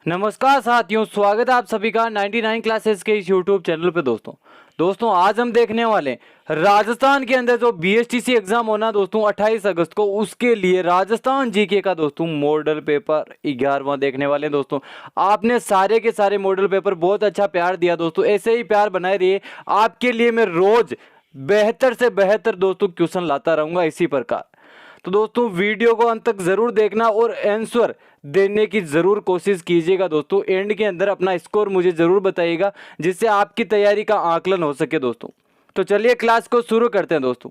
नमस्कार साथियों, स्वागत है आप सभी का 99 क्लासेस के इस यूट्यूब चैनल पे। दोस्तों आज हम देखने वाले हैं राजस्थान के अंदर जो बीएसटीसी एग्जाम होना दोस्तों 28 अगस्त को, उसके लिए राजस्थान जीके का दोस्तों मॉडल पेपर 11वां देखने वाले हैं। दोस्तों आपने सारे के सारे मॉडल पेपर बहुत अच्छा प्यार दिया दोस्तों, ऐसे ही प्यार बनाए रहिए। आपके लिए मैं रोज बेहतर से बेहतर दोस्तों क्वेश्चन लाता रहूंगा इसी प्रकार। तो दोस्तों वीडियो को अंत तक जरूर देखना और आंसर देने की जरूर कोशिश कीजिएगा। दोस्तों एंड के अंदर अपना स्कोर मुझे जरूर बताइएगा, जिससे आपकी तैयारी का आकलन हो सके। दोस्तों तो चलिए क्लास को शुरू करते हैं। दोस्तों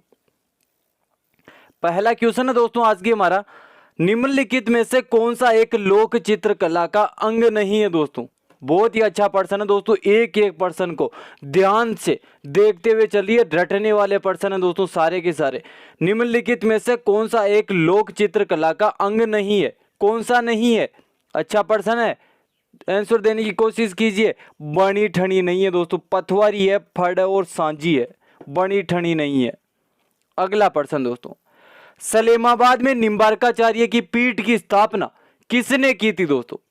पहला क्वेश्चन है दोस्तों आज की हमारा, निम्नलिखित में से कौन सा एक लोक चित्रकला का अंग नहीं है। दोस्तों बहुत ही अच्छा पर्सन है दोस्तों, एक एक पर्सन को ध्यान से देखते हुए चलिए, रटने वाले पर्सन है दोस्तों सारे के सारे। निम्नलिखित में से कौन सा एक लोक चित्रकला का अंग नहीं है, कौन सा नहीं है? अच्छा पर्सन है, आंसर देने की कोशिश कीजिए। बनी ठनी नहीं है दोस्तों, पथवारी है, फड़ और सांझी है, बनी ठनी नहीं है। अगला पर्सन दोस्तों, सलेमाबाद में निम्बारकाचार्य की पीठ की स्थापना किसने की थी? दोस्तों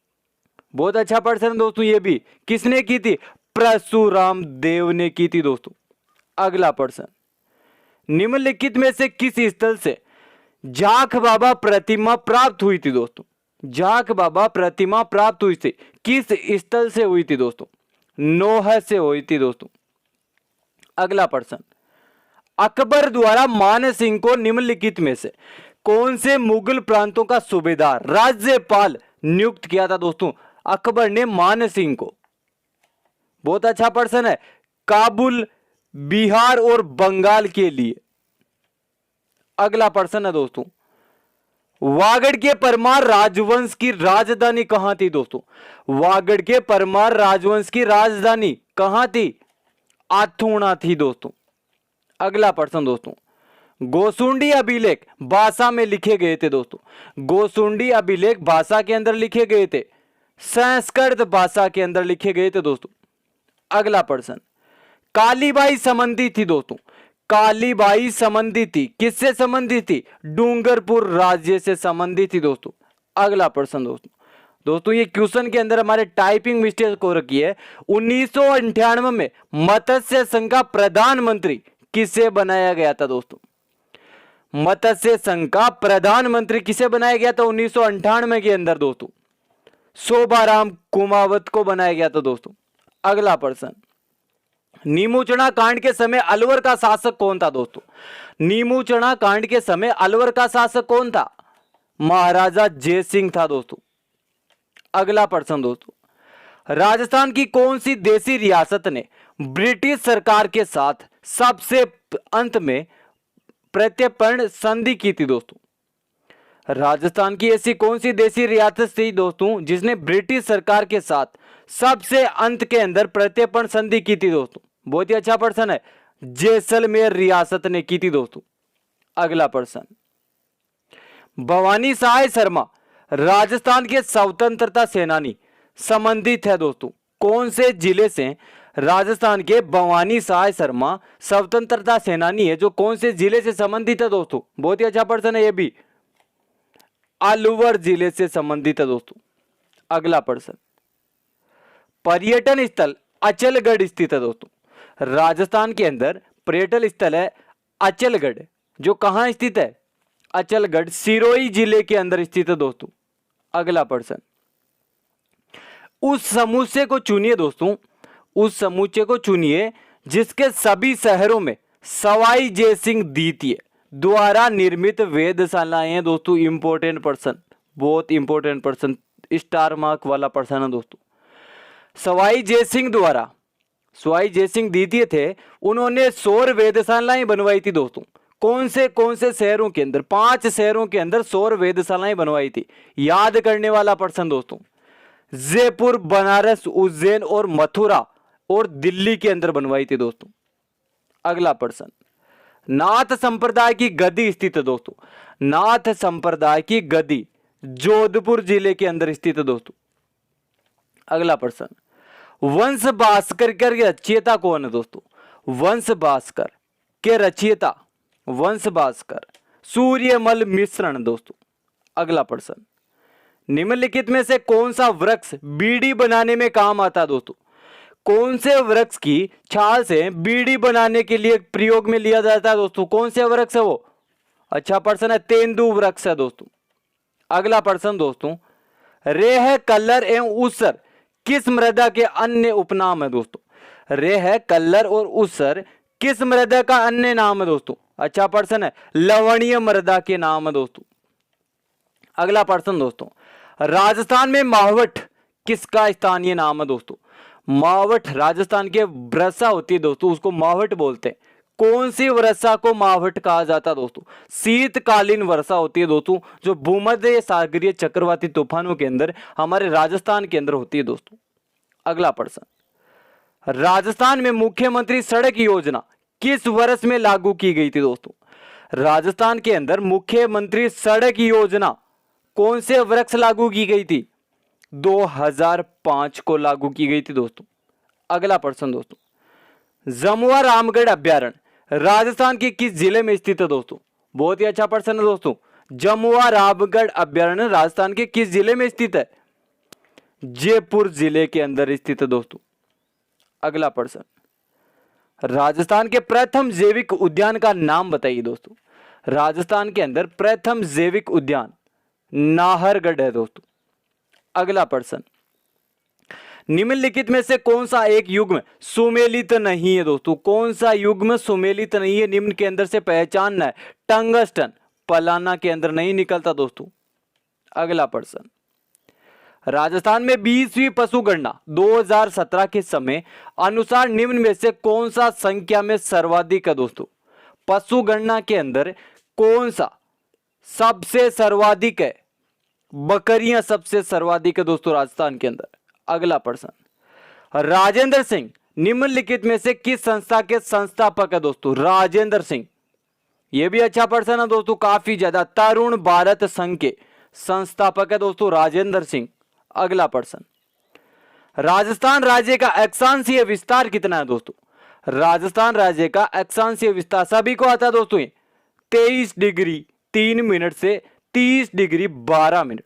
बहुत अच्छा पर्सन दोस्तों, ये भी किसने की थी? परशुराम देव ने की थी दोस्तों। अगला पर्सन, निम्नलिखित में से किस स्थल से जाख बाबा प्रतिमा प्राप्त हुई थी? दोस्तों जाख बाबा प्रतिमा प्राप्त हुई थी, किस स्थल से हुई थी? दोस्तों नोह से हुई थी दोस्तों। अगला पर्सन, अकबर द्वारा मान सिंह को निम्नलिखित में से कौन से मुगल प्रांतों का सूबेदार राज्यपाल नियुक्त किया था? दोस्तों अकबर ने मान सिंह को, बहुत अच्छा पर्सन है, काबुल, बिहार और बंगाल के लिए। अगला पर्सन है दोस्तों, वागड़ के परमार राजवंश की राजधानी कहां थी? दोस्तों वागड़ के परमार राजवंश की राजधानी कहां थी? आथुणा थी दोस्तों। अगला पर्सन दोस्तों, गोसुंडी अभिलेख भाषा में लिखे गए थे। दोस्तों गोसुंडी अभिलेख भाषा के अंदर लिखे गए थे, संस्कृत भाषा के अंदर लिखे गए थे दोस्तों। अगला पर्सन, कालीबाई संबंधी थी। दोस्तों कालीबाई संबंधी थी, किससे संबंधित थी? डूंगरपुर राज्य से संबंधित थी दोस्तों। अगला पर्सन दोस्तों ये क्वेश्चन के अंदर हमारे टाइपिंग मिस्टेक हो रखी है। 1998 में मत्स्य संघ का प्रधानमंत्री किसे बनाया गया था? दोस्तों मत्स्य संघ का प्रधानमंत्री किसे बनाया गया था 1998 के अंदर? दोस्तों शोभाराम कुमावत को बनाया गया था दोस्तों। अगला पर्सन, नीमूचना कांड के समय अलवर का शासक कौन था? दोस्तों नीमूचना कांड के समय अलवर का शासक कौन था? महाराजा जय सिंह था दोस्तों। अगला पर्सन दोस्तों, राजस्थान की कौन सी देशी रियासत ने ब्रिटिश सरकार के साथ सबसे अंत में प्रत्यर्पण संधि की थी? दोस्तों राजस्थान की ऐसी कौन सी देशी रियासत थी दोस्तों जिसने ब्रिटिश सरकार के साथ सबसे अंत के अंदर प्रत्यर्पण संधि की थी? दोस्तों बहुत ही अच्छा पर्सन है, जैसलमेर रियासत ने की थी दोस्तों। अगला पर्सन, भवानी सहाय शर्मा राजस्थान के स्वतंत्रता सेनानी संबंधित है। दोस्तों कौन से जिले से राजस्थान के भवानी सहाय शर्मा स्वतंत्रता सेनानी है, जो कौन से जिले से संबंधित है? दोस्तों बहुत ही अच्छा पर्सन है, ये भी अलवर जिले से संबंधित है दोस्तों। अगला पर्सन, पर्यटन स्थल अचलगढ़ स्थित है। दोस्तों राजस्थान के अंदर पर्यटन स्थल है अचलगढ़, जो कहां स्थित है? अचलगढ़ सिरोही जिले के अंदर स्थित है दोस्तों। अगला पर्सन, उस समूचे को चुनिए। दोस्तों उस समूचे को चुनिए जिसके सभी शहरों में सवाई जय सिंह द्वितीय द्वारा निर्मित वेधशालाएं हैं। दोस्तों इंपॉर्टेंट पर्सन, बहुत इंपॉर्टेंट पर्सन, स्टार मार्क वाला पर्सन है दोस्तों। सवाई जय सिंह द्वारा, सवाई जय सिंह द्वितीय थे, उन्होंने 100 वेधशालाएं बनवाई थी। दोस्तों कौन से शहरों के अंदर? 5 शहरों के अंदर 100 वेधशालाएं बनवाई थी। याद करने वाला पर्सन दोस्तों, जयपुर, बनारस, उज्जैन और मथुरा और दिल्ली के अंदर बनवाई थी दोस्तों। अगला पर्सन, नाथ संप्रदाय की गद्दी स्थित है। दोस्तों नाथ संप्रदाय की गद्दी जोधपुर जिले के अंदर स्थित है दोस्तों। अगला पर्सन, वंश भास्कर के रचयिता कौन है? दोस्तों वंश भास्कर के रचयिता, वंश भास्कर सूर्यमल मिश्रण दोस्तों। अगला पर्सन, निम्नलिखित में से कौन सा वृक्ष बीड़ी बनाने में काम आता है दोस्तों? कौन से वृक्ष की छाल से बीड़ी बनाने के लिए प्रयोग में लिया जाता है दोस्तों? कौन से वृक्ष है वो? अच्छा प्रश्न है, तेंदु वृक्ष है दोस्तों। अगला प्रश्न दोस्तों, रेह, कल्लर एवं ऊसर किस मृदा के अन्य उपनाम है दोस्तों? रेह, कल्लर और ऊसर किस मृदा का अन्य नाम है दोस्तों? अच्छा प्रश्न है, लवणीय मृदा के नाम है दोस्तों। अगला प्रश्न दोस्तों, राजस्थान में मावठ किसका स्थानीय नाम है दोस्तों? मावठ राजस्थान के वर्षा होती है दोस्तों, उसको मावठ बोलते हैं। कौन सी वर्षा को मावठ कहा जाता है दोस्तों? शीतकालीन वर्षा होती है दोस्तों, जो भूमध्य सागरीय चक्रवाती तूफानों के अंदर हमारे राजस्थान के अंदर होती है दोस्तों। अगला प्रश्न, राजस्थान में मुख्यमंत्री सड़क योजना किस वर्ष में लागू की गई थी दोस्तों? राजस्थान के अंदर मुख्यमंत्री सड़क योजना कौन से वर्ष लागू की गई थी? 2005 को लागू की गई थी दोस्तों। अगला प्रश्न दोस्तों, जमुआ रामगढ़ अभ्यारण्य राजस्थान के किस जिले में स्थित है दोस्तों? बहुत ही अच्छा प्रश्न है दोस्तों। जमुआ रामगढ़ अभ्यारण्य राजस्थान के किस जिले में स्थित है? जयपुर जिले के अंदर स्थित है दोस्तों। अगला प्रश्न, राजस्थान के प्रथम जैविक उद्यान का नाम बताइए दोस्तों। राजस्थान के अंदर प्रथम जैविक उद्यान नाहरगढ़ है दोस्तों। अगला प्रश्न, निम्नलिखित में से कौन सा एक युग्म सुमेलित नहीं है दोस्तों? कौन सा युग्म सुमेलित नहीं है? निम्न के अंदर से पहचानना है। टंगस्टन पलाना के अंदर नहीं निकलता दोस्तों। अगला प्रश्न, राजस्थान में 20वीं पशु गणना 2017 के समय अनुसार निम्न में से कौन सा संख्या में सर्वाधिक है दोस्तों? पशु गणना के अंदर कौन सा सबसे सर्वाधिक है? बकरियां सबसे सर्वाधिक है दोस्तों राजस्थान के अंदर। अगला प्रश्न, राजेंद्र सिंह निम्नलिखित में से किस संस्था के संस्थापक है दोस्तों? राजेंद्र सिंह, यह भी अच्छा प्रश्न है दोस्तों, काफी ज्यादा। तरुण भारत संघ के संस्थापक है दोस्तों राजेंद्र सिंह। अगला प्रश्न, राजस्थान राज्य का अक्षांशीय विस्तार कितना है दोस्तों? राजस्थान राज्य का अक्षांशीय विस्तार सभी को आता है दोस्तों, 23 डिग्री 3 मिनट से 30 डिग्री 12 मिनट।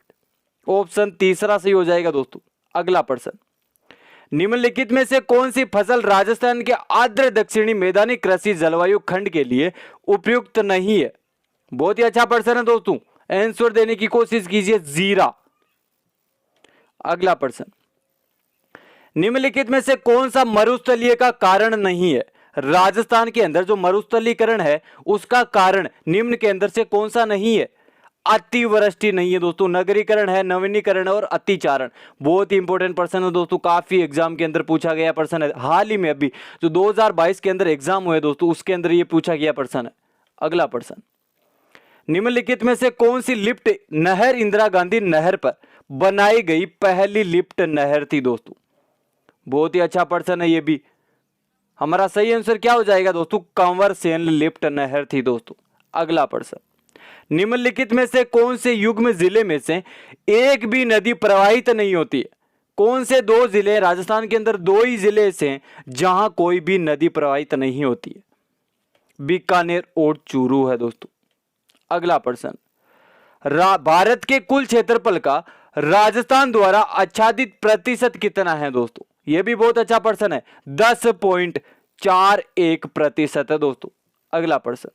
ऑप्शन तीसरा सही हो जाएगा दोस्तों। अगला प्रश्न, निम्नलिखित में से कौन सी फसल राजस्थान के आर्द्र दक्षिणी मैदानी कृषि जलवायु खंड के लिए उपयुक्त नहीं है? बहुत ही अच्छा प्रश्न है दोस्तों, आंसर देने की कोशिश कीजिए, जीरा। अगला प्रश्न, निम्नलिखित में से कौन सा मरुस्थलीय का कारण नहीं है? राजस्थान के अंदर जो मरुस्थलीकरण है उसका कारण निम्न के अंदर से कौन सा नहीं है? अतिवृष्टि नहीं है दोस्तों, नगरीकरण है, नवीनीकरण और अतिचारण। बहुत ही इंपॉर्टेंट प्रश्न है दोस्तों, काफी एग्जाम के अंदर पूछा गया प्रश्न है। हाल ही में अभी जो 2022 के अंदर एग्जाम हुए दोस्तों, उसके अंदर ये पूछा गया प्रश्न है। अगला प्रश्न, निम्नलिखित में से कौन सी लिफ्ट नहर इंदिरा गांधी नहर पर बनाई गई पहली लिफ्ट नहर थी दोस्तों? बहुत ही अच्छा प्रश्न है ये भी। हमारा सही आंसर क्या हो जाएगा दोस्तों? कंवर सेन लिफ्ट नहर थी दोस्तों। अगला प्रश्न, निम्नलिखित में से कौन से युग्म जिले में से एक भी नदी प्रवाहित नहीं होती है? कौन से दो जिले राजस्थान के अंदर, दो ही जिले से जहां कोई भी नदी प्रवाहित नहीं होती है? बीकानेर और चूरू है दोस्तों। अगला प्रश्न, भारत के कुल क्षेत्रफल का राजस्थान द्वारा आच्छादित प्रतिशत कितना है दोस्तों? यह भी बहुत अच्छा प्रश्न है, 10.41% है दोस्तों। अगला प्रश्न,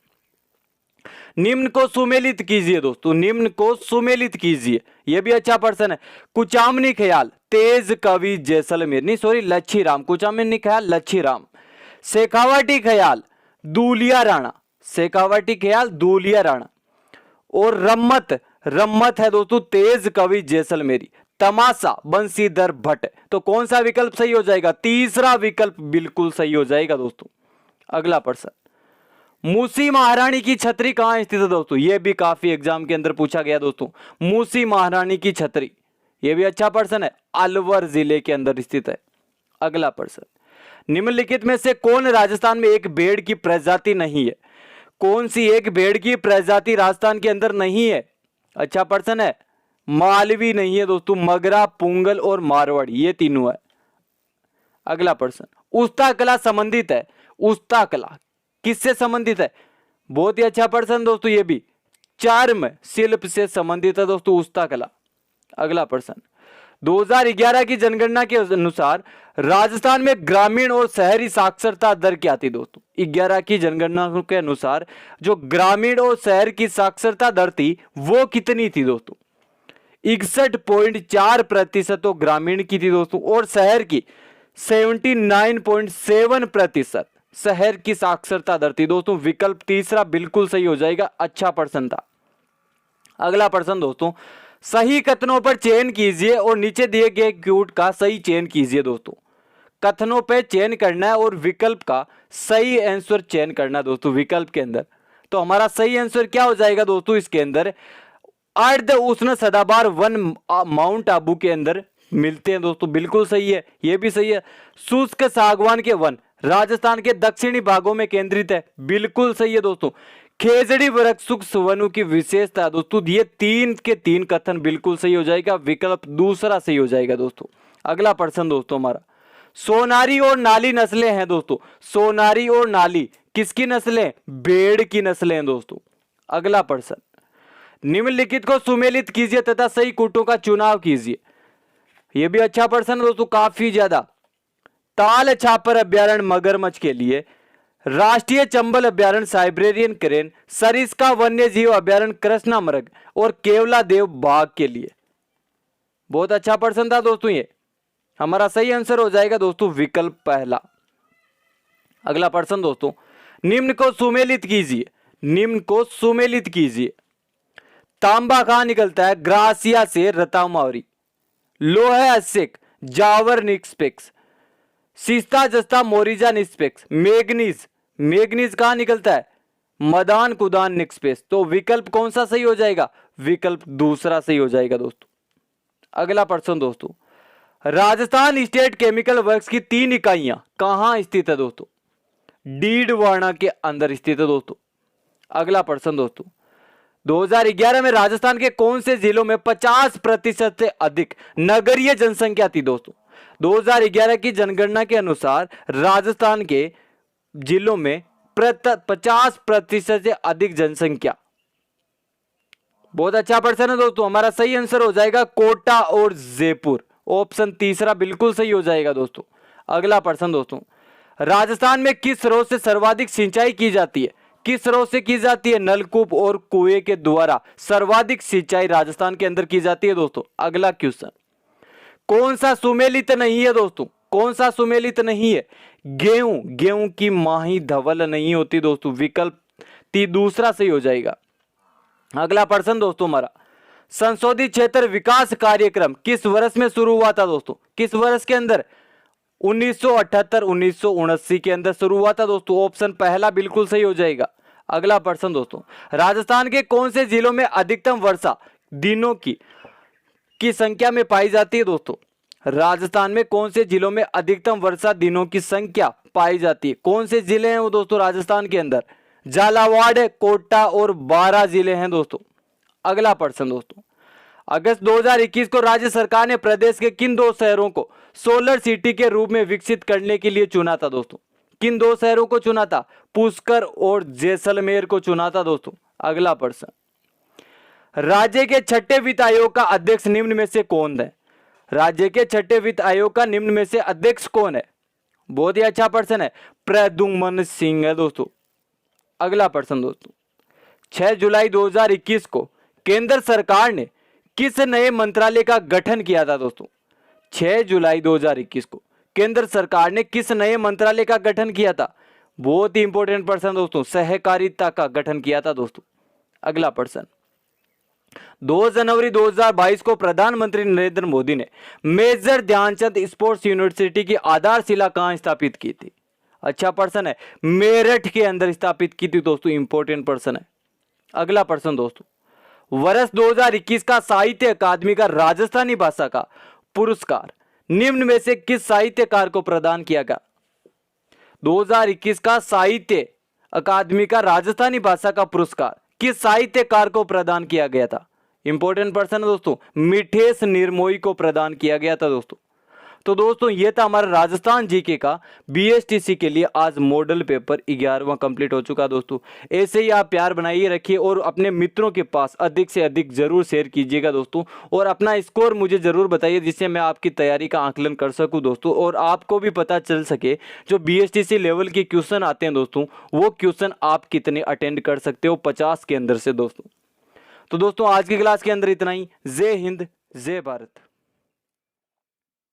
निम्न को सुमेलित कीजिए दोस्तों, निम्न को सुमेलित कीजिए, यह भी अच्छा प्रश्न है। कुचामनी ख्याल तेज कवि जैसलमेर, नहीं सॉरी लच्छी राम, कुचामनी ख्याल लच्छी राम। शेखावाटी ख्याल दूलिया राणा, शेखावाटी ख्याल दूलिया राणा। और रम्मत है दोस्तों तेज कवि जैसलमेरी। तमाशा बंशीधर भट्ट। तो कौन सा विकल्प सही हो जाएगा? तीसरा विकल्प बिल्कुल सही हो जाएगा दोस्तों। अगला प्रश्न, मूसी महारानी की छतरी कहां स्थित है दोस्तों? यह भी काफी एग्जाम के अंदर पूछा गया दोस्तों। मूसी महारानी की छतरी, यह भी अच्छा प्रश्न है, अलवर जिले के अंदर स्थित है। अगला प्रश्न, निम्नलिखित में से कौन राजस्थान में एक भेड़ की प्रजाति नहीं है? कौन सी एक भेड़ की प्रजाति राजस्थान के अंदर नहीं है? अच्छा प्रश्न है, मालवी नहीं है दोस्तों, मगरा, पुंगल और मारवाड़ी, ये तीनों है। अगला प्रश्न, उस्ता कला संबंधित है, उस्ता कला किससे संबंधित है? बहुत ही अच्छा प्रश्न दोस्तों, ये भी चर्म शिल्प से संबंधित है दोस्तों उस्ता कला। अगला प्रश्न, 2011 की जनगणना के अनुसार राजस्थान में ग्रामीण और शहरी साक्षरता दर क्या थी दोस्तों? 11 की जनगणना के अनुसार जो ग्रामीण और शहर की साक्षरता दर थी वो कितनी थी दोस्तों? 61.4% तो ग्रामीण की थी दोस्तों, और शहर की 79.7% शहर की साक्षरता दर थी दोस्तों। विकल्प तीसरा बिल्कुल सही हो जाएगा, अच्छा प्रश्न था। अगला प्रश्न दोस्तों, सही कथनों पर चयन कीजिए और नीचे दिए गए क्यूट का सही चयन कीजिए दोस्तों। कथनों पे चयन करना है और विकल्प का सही आंसर चयन करना दोस्तों विकल्प के अंदर। तो हमारा सही आंसर क्या हो जाएगा दोस्तों? इसके अंदर अर्ध उष्ण सदाबहार वन माउंट आबू के अंदर मिलते हैं दोस्तों, बिल्कुल सही है, ये भी सही है। शुष्क सागवान के वन राजस्थान के दक्षिणी भागों में केंद्रित है, बिल्कुल सही है दोस्तों। खेजड़ी वृक्ष वनों की विशेषता दोस्तों, ये 3 के 3 कथन बिल्कुल सही हो जाएगा, विकल्प दूसरा सही हो जाएगा दोस्तों। अगला प्रश्न दोस्तों हमारा, सोनारी और नाली नस्लें हैं दोस्तों। सोनारी और नाली किसकी नस्लें? भेड़ की नस्लें हैं दोस्तों। अगला प्रश्न, निम्नलिखित को सुमेलित कीजिए तथा सही कूटों का चुनाव कीजिए। यह भी अच्छा प्रश्न है दोस्तों, काफी ज्यादा। ताल छापर अभ्यारण्य मगरमच्छ के लिए, राष्ट्रीय चंबल अभ्यारण्य साइबेरियन क्रेन, सरिस्का वन्य जीव अभ्यारण्य कृष्णामृग और केवला देव बाघ के लिए। बहुत अच्छा प्रश्न था दोस्तों, ये हमारा सही आंसर हो जाएगा दोस्तों विकल्प पहला। अगला प्रश्न दोस्तों, निम्न को सुमेलित कीजिए। निम्न को सुमेलित कीजिए। तांबा कहां निकलता है? ग्रासिया से रतामावरी। लोहे अस्सिक जावर निक्सपेक्स, सिस्ता जस्ता मोरिजा निक्सपेक्स। मैग्नीज, मैग्नीज कहां निकलता है? मदान कुदान निक्सपेक्स। तो विकल्प कौन सा सही हो जाएगा? विकल्प दूसरा सही हो जाएगा दोस्तों। अगला प्रश्न दोस्तों, राजस्थान स्टेट केमिकल वर्क्स की 3 इकाइयां कहां स्थित है दोस्तों? डीडवाना के अंदर स्थित है दोस्तों। अगला प्रश्न दोस्तों, 2011 में राजस्थान के कौन से जिलों में 50% से अधिक नगरीय जनसंख्या थी दोस्तों? 2011 की जनगणना के अनुसार राजस्थान के जिलों में 50% से अधिक जनसंख्या। बहुत अच्छा प्रश्न है दोस्तों, हमारा सही आंसर हो जाएगा कोटा और जयपुर। ऑप्शन तीसरा बिल्कुल सही हो जाएगा दोस्तों। अगला प्रश्न दोस्तों, राजस्थान में किस स्रोत से सर्वाधिक सिंचाई की जाती है? किस स्रोत से की जाती है? नलकूप और कुएं के द्वारा सर्वाधिक सिंचाई राजस्थान के अंदर की जाती है दोस्तों। अगला क्वेश्चन, कौन सा सुमेलित नहीं है दोस्तों? कौन सा सुमेलित नहीं है? गेहूं, गेहूं की माही धवल नहीं होती दोस्तों। विकल्प दूसरा सही हो जाएगा। अगला प्रश्न दोस्तों हमारा, संशोधित क्षेत्र विकास कार्यक्रम किस वर्ष में शुरू हुआ था दोस्तों? किस वर्ष के अंदर? 1978-1979 के अंदर शुरू हुआ था दोस्तों। ऑप्शन पहला बिल्कुल सही हो जाएगा। अगला प्रश्न दोस्तों, राजस्थान के कौन से जिलों में अधिकतम वर्षा दिनों की संख्या में पाई जाती है दोस्तों? राजस्थान में कौन से जिलों में अधिकतम वर्षा दिनों की संख्या पाई जाती है? कौन से जिले हैं वो दोस्तों राजस्थान के अंदर? झालावाड़, कोटा और 12 जिले हैं दोस्तों। अगला प्रश्न दोस्तों, अगस्त 2021 को राज्य सरकार ने प्रदेश के किन 2 शहरों को सोलर सिटी के रूप में विकसित करने के लिए चुना था दोस्तों? किन 2 शहरों को चुना था? पुष्कर और जैसलमेर को चुना था दोस्तों। अगला प्रश्न, राज्य के 6ठे वित्त आयोग का अध्यक्ष निम्न में से कौन है? राज्य के 6ठे वित्त आयोग का निम्न में से अध्यक्ष कौन है? बहुत ही अच्छा प्रश्न है, प्रद्युम्न सिंह है दोस्तों। अगला प्रश्न दोस्तों, 6 जुलाई 2021 को केंद्र सरकार ने किस नए मंत्रालय का गठन किया था दोस्तों? 6 जुलाई 2021 को केंद्र सरकार ने किस नए मंत्रालय का गठन किया था? बहुत ही इंपॉर्टेंट प्रश्न दोस्तों, सहकारिता का गठन किया था दोस्तों। अगला प्रश्न, 2 जनवरी 2022 को प्रधानमंत्री नरेंद्र मोदी ने मेजर ध्यानचंद स्पोर्ट्स यूनिवर्सिटी की आधारशिला कहां स्थापित की थी? अच्छा प्रश्न है, मेरठ के अंदर स्थापित की थी दोस्तों। इंपॉर्टेंट प्रश्न है। अगला प्रश्न दोस्तों, वर्ष 2021 का साहित्य अकादमी का राजस्थानी भाषा का पुरस्कार निम्न में से किस साहित्यकार को प्रदान किया गया? 2021 का साहित्य अकादमी का राजस्थानी भाषा का पुरस्कार किस साहित्यकार को प्रदान किया गया था? इंपॉर्टेंट प्रश्न है दोस्तों, मिठेश निर्मोही को प्रदान किया गया था दोस्तों। तो दोस्तों ये था हमारा राजस्थान जीके का बीएसटीसी के लिए आज मॉडल पेपर 11वां कंप्लीट हो चुका दोस्तों। ऐसे ही आप प्यार बनाइए रखिए और अपने मित्रों के पास अधिक से अधिक जरूर शेयर कीजिएगा दोस्तों, और अपना स्कोर मुझे जरूर बताइए जिससे मैं आपकी तैयारी का आकलन कर सकूं दोस्तों, और आपको भी पता चल सके जो बीएसटीसी लेवल के क्वेश्चन आते हैं दोस्तों वो क्वेश्चन आप कितने अटेंड कर सकते हो 50 के अंदर से दोस्तों। तो दोस्तों आज की क्लास के अंदर इतना ही। जय हिंद, जय भारत।